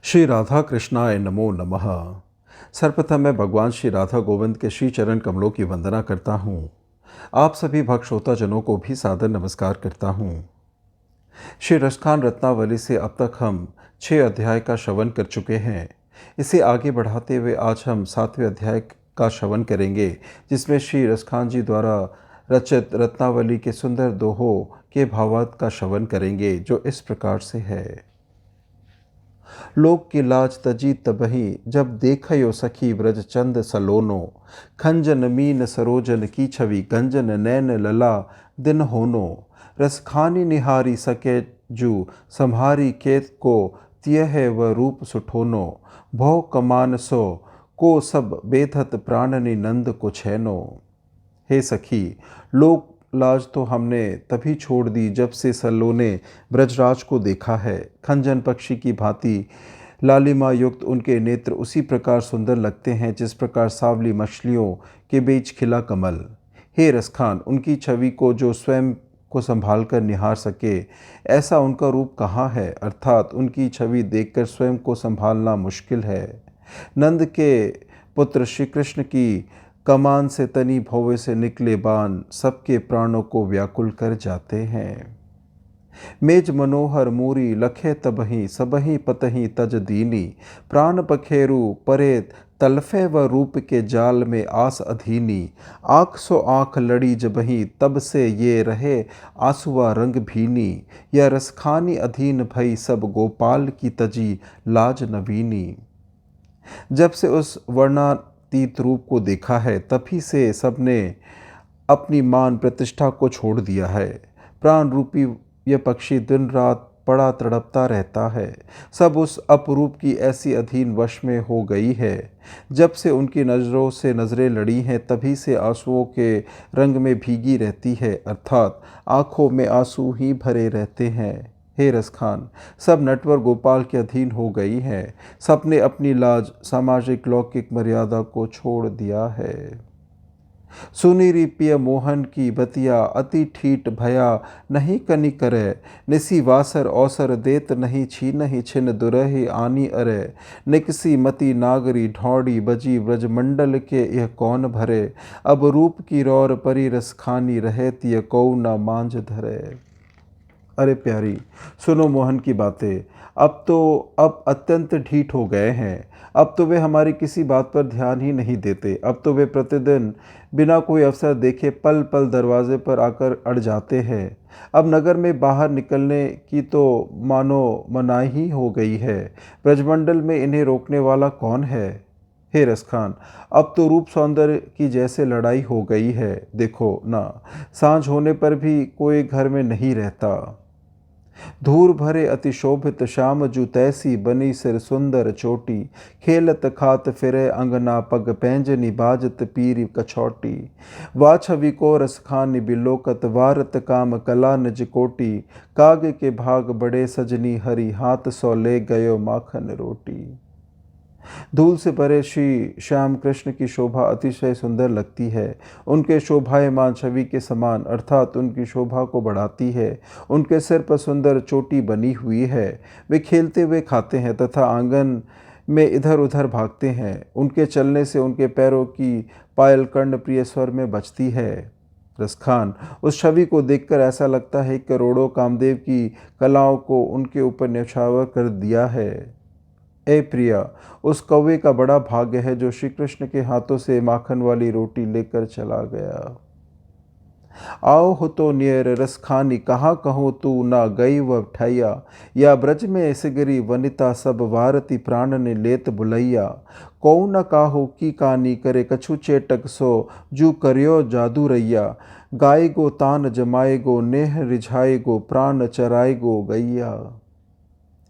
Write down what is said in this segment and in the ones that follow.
श्री राधा कृष्णाय नमो नमः। सर्वप्रथम मैं भगवान श्री राधा गोविंद के श्री चरण कमलों की वंदना करता हूँ। आप सभी भक्त श्रोताजनों को भी सादर नमस्कार करता हूँ। श्री रसखान रत्नावली से अब तक हम 6 अध्याय का श्रवण कर चुके हैं। इसे आगे बढ़ाते हुए आज हम 7वें अध्याय का श्रवण करेंगे, जिसमें श्री रसखान जी द्वारा रचित रत्नावली के सुंदर दोहों के भावार्थ का श्रवण करेंगे, जो इस प्रकार से है। लोक की लाज तजी तबही, जब देखयो सखी व्रज चंद सलोनो। खंजन मीन सरोजन की छवि, गंजन नैन लला दिन होनो। रसखानी निहारी सके जू, संहारी केत को त्यह व रूप सुठोनो। भौ कमान सो को सब बेधत, प्राणनि नंद को छैनो। हे सखी, लोक लाज तो हमने तभी छोड़ दी जब से सलोने ब्रजराज को देखा है। खंजन पक्षी की भांति लालिमा युक्त उनके नेत्र उसी प्रकार सुंदर लगते हैं जिस प्रकार सांवली मछलियों के बीच खिला कमल। हे रसखान, उनकी छवि को जो स्वयं को संभाल कर निहार सके, ऐसा उनका रूप कहाँ है। अर्थात उनकी छवि देखकर स्वयं को संभालना मुश्किल है। नंद के पुत्र श्री कृष्ण की कमान से तनी भौवे से निकले बाण सबके प्राणों को व्याकुल कर जाते हैं। मेज मनोहर मूरी लखे तबही, सबही पतही तज दीनी। प्राण पखेरु परे तलफे व रूप के जाल में आस अधीनी। आँख सो आँख लड़ी जबही, तब से ये रहे आंसुआ रंग भीनी। यह रसखानी अधीन भई, सब गोपाल की तजी लाज नवीनी। जब से उस वर्णातीत रूप को देखा है, तभी से सबने अपनी मान प्रतिष्ठा को छोड़ दिया है। प्राण रूपी यह पक्षी दिन रात पड़ा तड़पता रहता है। सब उस अपरूप की ऐसी अधीन वश में हो गई है। जब से उनकी नज़रों से नज़रें लड़ी हैं, तभी से आंसुओं के रंग में भीगी रहती है, अर्थात आँखों में आंसू ही भरे रहते हैं। हे रसखान, सब नटवर गोपाल के अधीन हो गई हैं। सबने अपनी लाज, सामाजिक लौकिक मर्यादा को छोड़ दिया है। सुनीरी पिय मोहन की बतिया, अति ठीठ भया नहीं कनि करे। निसी वासर अवसर देत नहीं, छीन ही छिन दुरहि आनी अरे। निकसी मति नागरी ढौड़ी, बजी ब्रजमंडल के यह कौन भरे। अब रूप की रौर परी रसखानी, रहे तिय कौ न मांझ धरे। अरे प्यारी, सुनो मोहन की बातें। अब अत्यंत ढीठ हो गए हैं। अब तो वे हमारी किसी बात पर ध्यान ही नहीं देते। अब तो वे प्रतिदिन बिना कोई अवसर देखे पल पल दरवाजे पर आकर अड़ जाते हैं। अब नगर में बाहर निकलने की तो मानो मनाही ही हो गई है। ब्रजमंडल में इन्हें रोकने वाला कौन है। हे रसखान, अब तो रूप सौंदर्य की जैसे लड़ाई हो गई है। देखो ना, सांझ होने पर भी कोई घर में नहीं रहता। धूर भरे अतिशोभित श्याम जू, तैसी बनी सिर सुंदर चोटी। खेलत खात फिरे अंगना, पग पैंजनी बाजत पीरी कछौटी। वा छवि को रसखानी बिलोकत, वारत काम कला निज कोटी। काग के भाग बड़े सजनी हरी, हाथ सौ ले गयो माखन रोटी। धूल से भरे श्री श्याम कृष्ण की शोभा अतिशय सुंदर लगती है। उनके शोभायमान छवि के समान, अर्थात उनकी शोभा को बढ़ाती है। उनके सिर पर सुंदर चोटी बनी हुई है। वे खेलते हुए खाते हैं तथा आंगन में इधर उधर भागते हैं। उनके चलने से उनके पैरों की पायल कर्ण प्रिय स्वर में बजती है। रसखान, उस छवि को देखकर ऐसा लगता है कि करोड़ों कामदेव की कलाओं को उनके ऊपर न्यौछावर कर दिया है। ए प्रिया, उस कौवे का बड़ा भाग्य है जो श्री कृष्ण के हाथों से माखन वाली रोटी लेकर चला गया। आओ हो तो नियर रसखानी, कहाँ कहूँ तू ना गई व ठैया। या ब्रज में सिगरी वनिता, सब वारती प्राण ने लेत बुलैया। कौ न काहो की कानी करे, कछु चेटक सो जू करियो जादू रैया। गाय गो तान जमाए गो, नेह रिझाए गो, प्राण चराए गो गैया।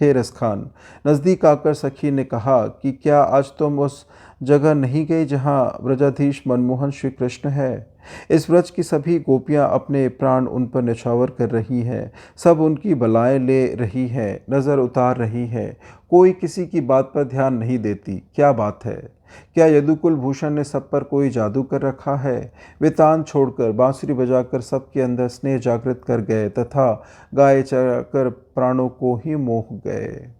हे रसखान, नज़दीक आकर सखी ने कहा कि क्या आज तुम उस जगह नहीं गए जहाँ ब्रजाधीश मनमोहन श्री कृष्ण है। इस व्रज की सभी गोपियाँ अपने प्राण उन पर न्यौछावर कर रही हैं। सब उनकी बलाएं ले रही हैं, नज़र उतार रही हैं। कोई किसी की बात पर ध्यान नहीं देती। क्या बात है? क्या यदुकुल भूषण ने सब पर कोई जादू कर रखा है? वे तान छोड़कर बांसुरी बजाकर सबके अंदर स्नेह जागृत कर गए तथा गाय चराकर प्राणों को ही मोह गए।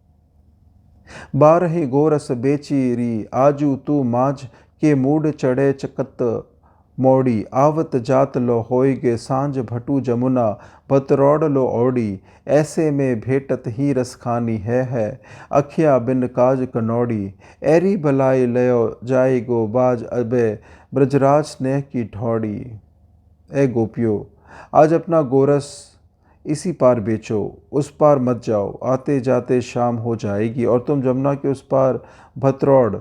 बारही गोरस बेची री आजू तू माझ के मूड चढ़े चकत मोड़ी आवत जात लो होइगे सांझ भटू जमुना बतरौड़ लो ओड़ी ऐसे में भेटत ही रस खानी है अखिया बिन काज कनौड़ी एरी भलाई लयो जाए गो बाज अबे ब्रजराज स्नेह की ठौड़ी। ए गोपियो, आज अपना गोरस इसी पार बेचो, उस पार मत जाओ, आते जाते शाम हो जाएगी और तुम जमुना के उस पार भतरौड़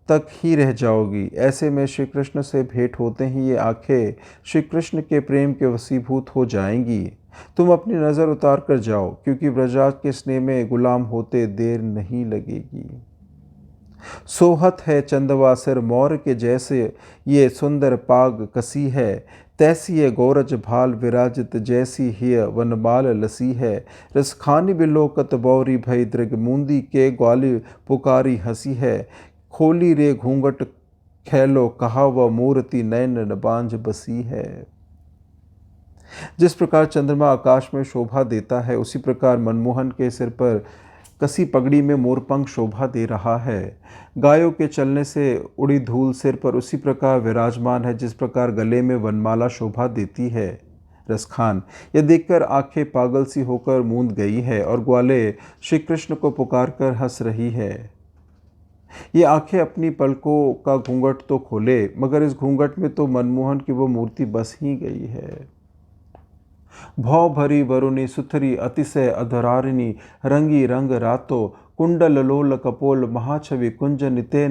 तक ही रह जाओगी। ऐसे में श्री कृष्ण से भेंट होते ही ये आंखें श्री कृष्ण के प्रेम के वशीभूत हो जाएंगी। तुम अपनी नज़र उतार कर जाओ, क्योंकि ब्रजराज के स्नेह में गुलाम होते देर नहीं लगेगी। सोहत है चंदवा सिर मोर के जैसे ये सुंदर पाग कसी है, तैसी ये गोरज भाल विराजित जैसी हिय वनमाल लसी है। रसखानी बिलोकत बौरी भई दृग मूंदी के ग्वाली पुकारी हंसी है, खोली रे घूंघट खैलो कहा वह मूर्ति नैन बांझ बसी है। जिस प्रकार चंद्रमा आकाश में शोभा देता है, उसी प्रकार मनमोहन के सिर पर कसी पगड़ी में मोरपंख शोभा दे रहा है। गायों के चलने से उड़ी धूल सिर पर उसी प्रकार विराजमान है जिस प्रकार गले में वनमाला शोभा देती है। रसखान, यह देखकर आंखें पागल सी होकर मूंद गई है और ग्वाले श्री कृष्ण को पुकार कर हंस रही है। ये आंखें अपनी पलकों का घूंघट तो खोले, मगर इस घूंघट में तो मनमोहन की वो मूर्ति बस ही गई है। भौ भरी वरुणी सुथरी अतिशय अधरारिणी रंगी रंग रातो, कुंडल लोल कपोल महाछवि कुंज निते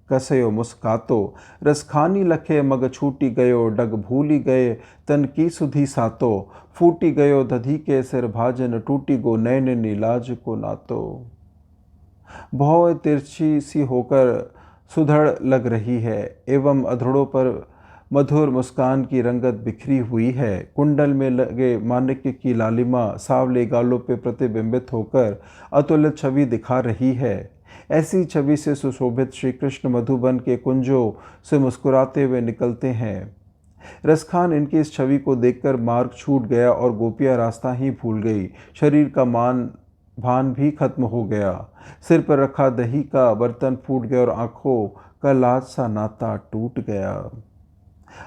कसयो मुस्कातो। रसखानी लखे मग छूटी गयो डग भूली गए तन की सुधी सातो, फूटी गयो दधी के सिर भाजन टूटी गो नैन नीलाज को नातो। भौ तिरछी सी होकर सुधड़ लग रही है एवं अधरों पर मधुर मुस्कान की रंगत बिखरी हुई है। कुंडल में लगे माणिक्य की लालिमा सावले गालों पे प्रतिबिंबित होकर अतुलित छवि दिखा रही है। ऐसी छवि से सुशोभित श्री कृष्ण मधुबन के कुंजों से मुस्कुराते हुए निकलते हैं। रसखान इनकी इस छवि को देखकर मार्ग छूट गया और गोपियाँ रास्ता ही भूल गई। शरीर का भान भी खत्म हो गया। सिर पर रखा दही का बर्तन फूट गया और आंखों का लाज सा नाता टूट गया।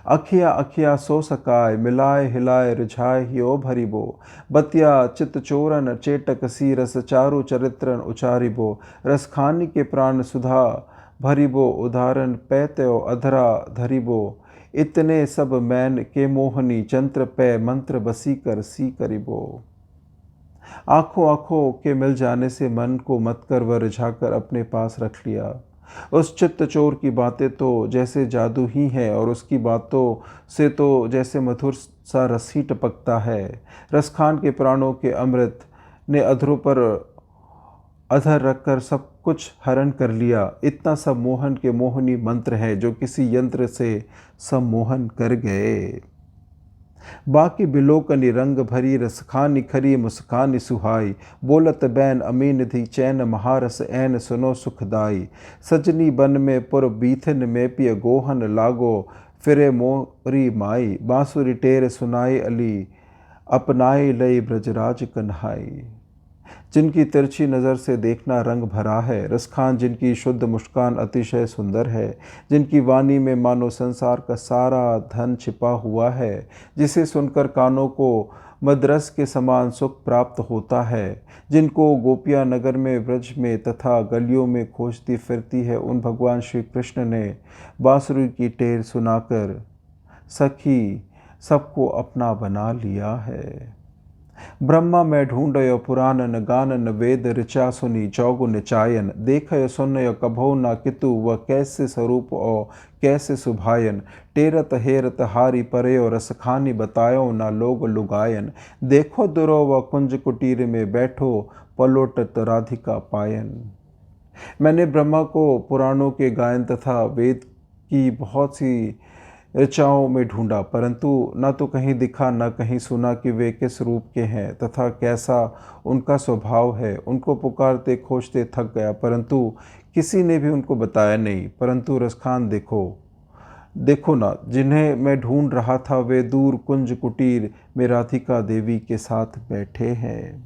अखिया अखिया सो सकाय मिलाए हिलाए रिझाए हियो भरिबो, बतिया चित चोरन चेटक सी रस चारु चरित्रन उचारिबो। रसखानी के प्राण सुधा भरिबो उदाहरण पैत्यो अधरा धरिबो, इतने सब मैन के मोहनी चंत्र पै मंत्र बसी कर सी करिबो। आंखों आंखों के मिल जाने से मन को मत कर व रिझाकर अपने पास रख लिया। उस चित्त चोर की बातें तो जैसे जादू ही है और उसकी बातों से तो जैसे मधुर सा रस ही टपकता है। रसखान के प्राणों के अमृत ने अधरों पर अधर रखकर सब कुछ हरण कर लिया। इतना सब मोहन के मोहनी मंत्र है जो किसी यंत्र से सम्मोहन कर गए। बाकी बिलोकनी रंग भरी रसखानी खरी मुस्कानी सुहाई, बोलत बैन अमीन धी चैन महारस ऐन सुनो सुखदाई। सजनी बन में पुर बीथन में पिय गोहन लागो, फिरे मोरी माई बांसुरी टेर सुनाई अली, अपनाई लई ब्रजराज कन्हाई। जिनकी तिरछी नज़र से देखना रंग भरा है, रसखान जिनकी शुद्ध मुस्कान अतिशय सुंदर है, जिनकी वाणी में मानो संसार का सारा धन छिपा हुआ है, जिसे सुनकर कानों को मदरस के समान सुख प्राप्त होता है, जिनको गोपियाँ नगर में ब्रज में तथा गलियों में खोजती फिरती है, उन भगवान श्री कृष्ण ने बांसुरी की टेर सुनाकर सखी सबको अपना बना लिया है। ब्रह्मा में ढूंढयो पुराणन गानन वेद ऋचा सुनी चौगुन चायन, देखयो सुनयो कभो न कितु व कैसे स्वरूप ओ कैसे सुभायन। टेरत हेरत हारी परयो रसखानी बतायो न लोग लुगायन, देखो दुरो व कुंज कुटीर में बैठो पलोटत राधिका पायन। मैंने ब्रह्मा को पुराणों के गायन तथा वेद की बहुत सी ऋचाओं में ढूंढा, परंतु न तो कहीं दिखा न कहीं सुना कि वे किस रूप के हैं तथा कैसा उनका स्वभाव है। उनको पुकारते खोजते थक गया, परंतु किसी ने भी उनको बताया नहीं। परंतु रसखान देखो ना, जिन्हें मैं ढूंढ रहा था वे दूर कुंज कुटीर में राधिका देवी के साथ बैठे हैं।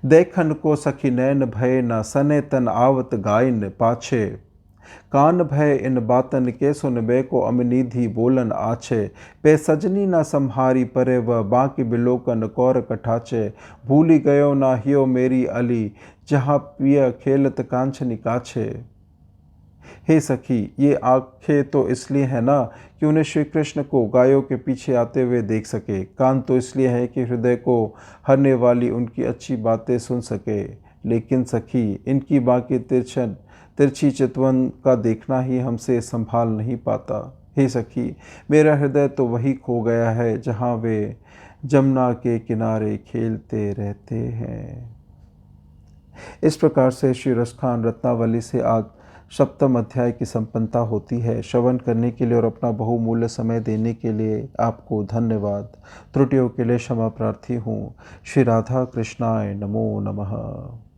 देखन को सखी नैन भय न सने तन आवत गायन पाछे। कान भय इन बातन के सुनबे को अमनिधि बोलन आछे। पे सजनी न संहारी परे व बाकी बिलोकन कौर कठाचे। भूली गयो ना हियो मेरी अली जहाँ पिया खेलत कांचनी काछे। हे सखी, ये आंखें तो इसलिए है ना कि उन्हें श्री कृष्ण को गायों के पीछे आते हुए देख सके। कान तो इसलिए है कि हृदय को हरने वाली उनकी अच्छी बातें सुन सके। लेकिन सखी, इनकी बाकी तिरछी चितवन का देखना ही हमसे संभाल नहीं पाता। हे सखी, मेरा हृदय तो वही खो गया है जहाँ वे जमुना के किनारे खेलते रहते हैं। इस प्रकार से श्री रसखान रत्नावली से आज सप्तम अध्याय की संपन्नता होती है। श्रवण करने के लिए और अपना बहुमूल्य समय देने के लिए आपको धन्यवाद। त्रुटियों के लिए क्षमा प्रार्थी हूँ। श्री राधा कृष्णाय नमो नमः।